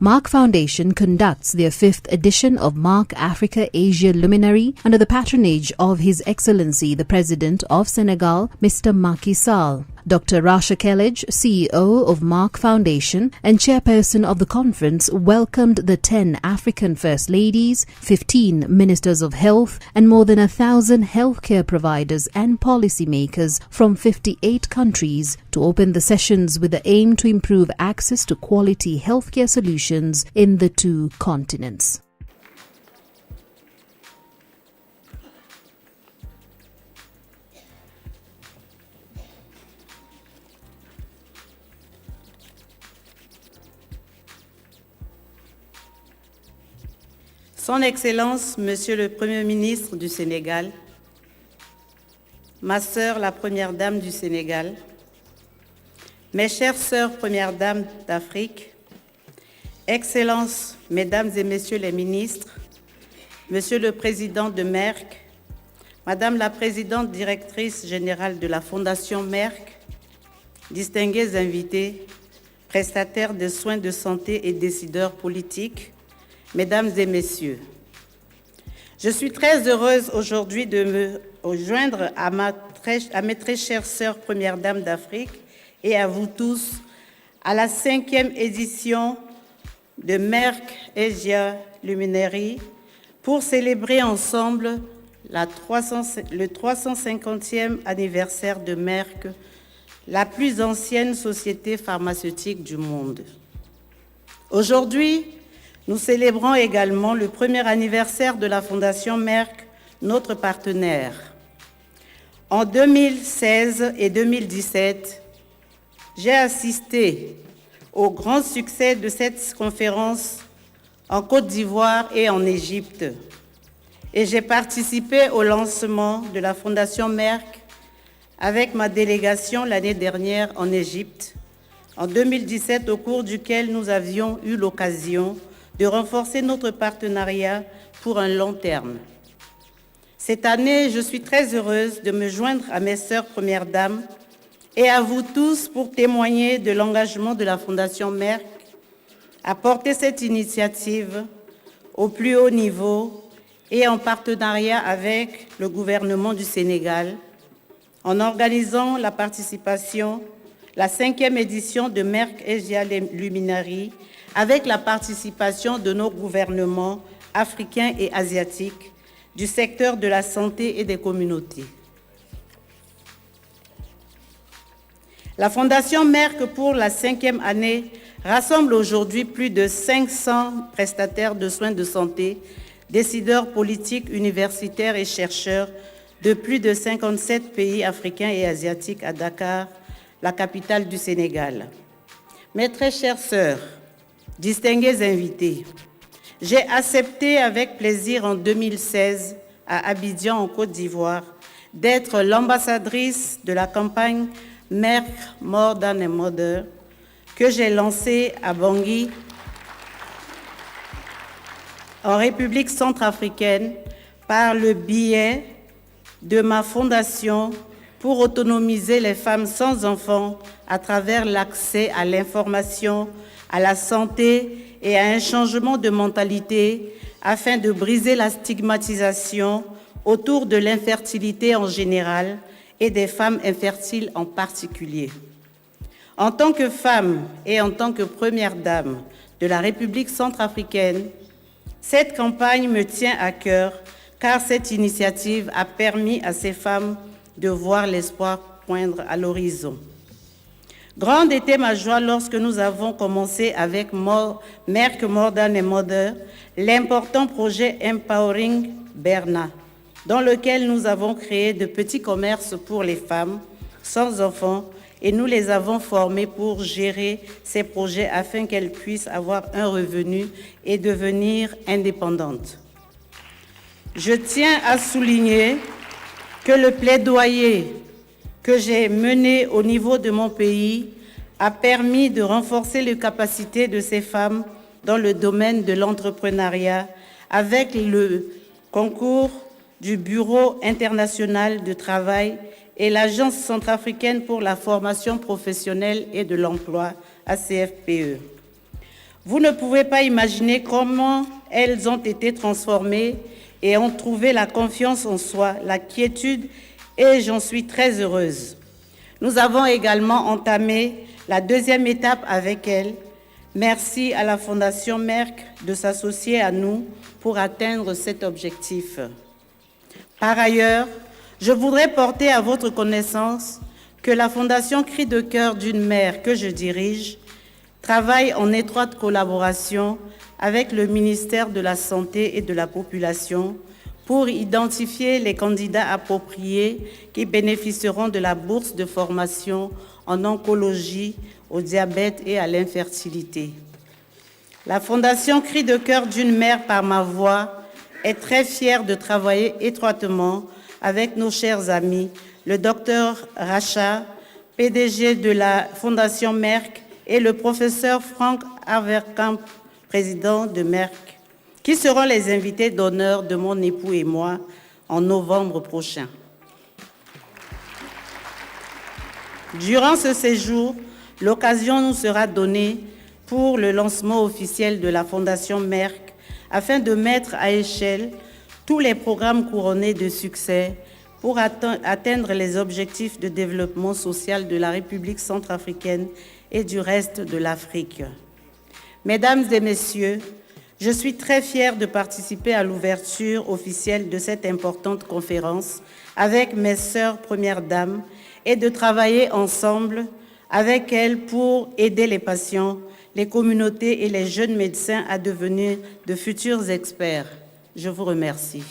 Mark Foundation conducts their 5th edition of Mark Africa Asia Luminary under the patronage of His Excellency the President of Senegal, Mr. Macky Sall. Dr. Rasha Kellege, CEO of Mark Foundation and chairperson of the conference, welcomed the 10 African First Ladies, 15 Ministers of Health, and more than 1,000 healthcare providers and policymakers from 58 countries to open the sessions with the aim to improve access to quality healthcare solutions in the two continents. Son Excellence, Monsieur le Premier ministre du Sénégal, ma sœur, la Première Dame du Sénégal, mes chères sœurs Premières Dames d'Afrique, Excellences, Mesdames et Messieurs les ministres, Monsieur le Président de Merck, Madame la Présidente Directrice Générale de la Fondation Merck, distingués invités, prestataires de soins de santé et décideurs politiques, Mesdames et Messieurs, je suis très heureuse aujourd'hui de me joindre à mes très chères sœurs Premières Dames d'Afrique et à vous tous à la 5e édition de Merck Asia Luminary pour célébrer ensemble le 350e anniversaire de Merck, la plus ancienne société pharmaceutique du monde. Aujourd'hui, nous célébrons également le premier anniversaire de la Fondation Merck, notre partenaire. En 2016 et 2017, j'ai assisté au grand succès de cette conférence en Côte d'Ivoire et en Égypte. Et j'ai participé au lancement de la Fondation Merck avec ma délégation l'année dernière en Égypte, en 2017, au cours duquel nous avions eu l'occasion de renforcer notre partenariat pour un long terme. Cette année, je suis très heureuse de me joindre à mes sœurs Premières Dames et à vous tous pour témoigner de l'engagement de la Fondation Merck à porter cette initiative au plus haut niveau et en partenariat avec le gouvernement du Sénégal, en organisant la 5e édition de Merck Asia Luminary, avec la participation de nos gouvernements africains et asiatiques, du secteur de la santé et des communautés. La Fondation Merck, pour la 5e année, rassemble aujourd'hui plus de 500 prestataires de soins de santé, décideurs politiques, universitaires et chercheurs de plus de 57 pays africains et asiatiques à Dakar, la capitale du Sénégal. Mes très chères sœurs, distingués invités, j'ai accepté avec plaisir en 2016 à Abidjan, en Côte d'Ivoire, d'être l'ambassadrice de la campagne Merck More Than a Mother que j'ai lancée à Bangui, en République centrafricaine, par le biais de ma fondation pour autonomiser les femmes sans enfants à travers l'accès à l'information, à la santé et à un changement de mentalité afin de briser la stigmatisation autour de l'infertilité en général et des femmes infertiles en particulier. En tant que femme et en tant que Première Dame de la République centrafricaine, cette campagne me tient à cœur car cette initiative a permis à ces femmes de voir l'espoir poindre à l'horizon. Grande était ma joie lorsque nous avons commencé avec Merck More Than a Mother, l'important projet Empowering Berna, dans lequel nous avons créé de petits commerces pour les femmes sans enfants et nous les avons formées pour gérer ces projets afin qu'elles puissent avoir un revenu et devenir indépendantes. Je tiens à souligner que le plaidoyer que j'ai mené au niveau de mon pays a permis de renforcer les capacités de ces femmes dans le domaine de l'entrepreneuriat avec le concours du Bureau international du travail et l'Agence centrafricaine pour la formation professionnelle et de l'emploi, ACFPE. Vous ne pouvez pas imaginer comment elles ont été transformées et ont trouvé la confiance en soi, la quiétude, et j'en suis très heureuse. Nous avons également entamé la deuxième étape avec elles. Merci à la Fondation Merck de s'associer à nous pour atteindre cet objectif. Par ailleurs, je voudrais porter à votre connaissance que la Fondation Cri de cœur d'une mère que je dirige travaille en étroite collaboration avec le ministère de la Santé et de la Population pour identifier les candidats appropriés qui bénéficieront de la bourse de formation en oncologie, au diabète et à l'infertilité. La Fondation Cri de cœur d'une mère par ma voix est très fière de travailler étroitement avec nos chers amis, le docteur Racha, PDG de la Fondation Merck, et le professeur Frank Haverkamp, président de Merck, qui seront les invités d'honneur de mon époux et moi en novembre prochain. Durant ce séjour, l'occasion nous sera donnée pour le lancement officiel de la Fondation Merck afin de mettre à échelle tous les programmes couronnés de succès pour atteindre les objectifs de développement social de la République centrafricaine et du reste de l'Afrique. Mesdames et messieurs, je suis très fière de participer à l'ouverture officielle de cette importante conférence avec mes sœurs premières dames et de travailler ensemble avec elles pour aider les patients, les communautés et les jeunes médecins à devenir de futurs experts. Je vous remercie.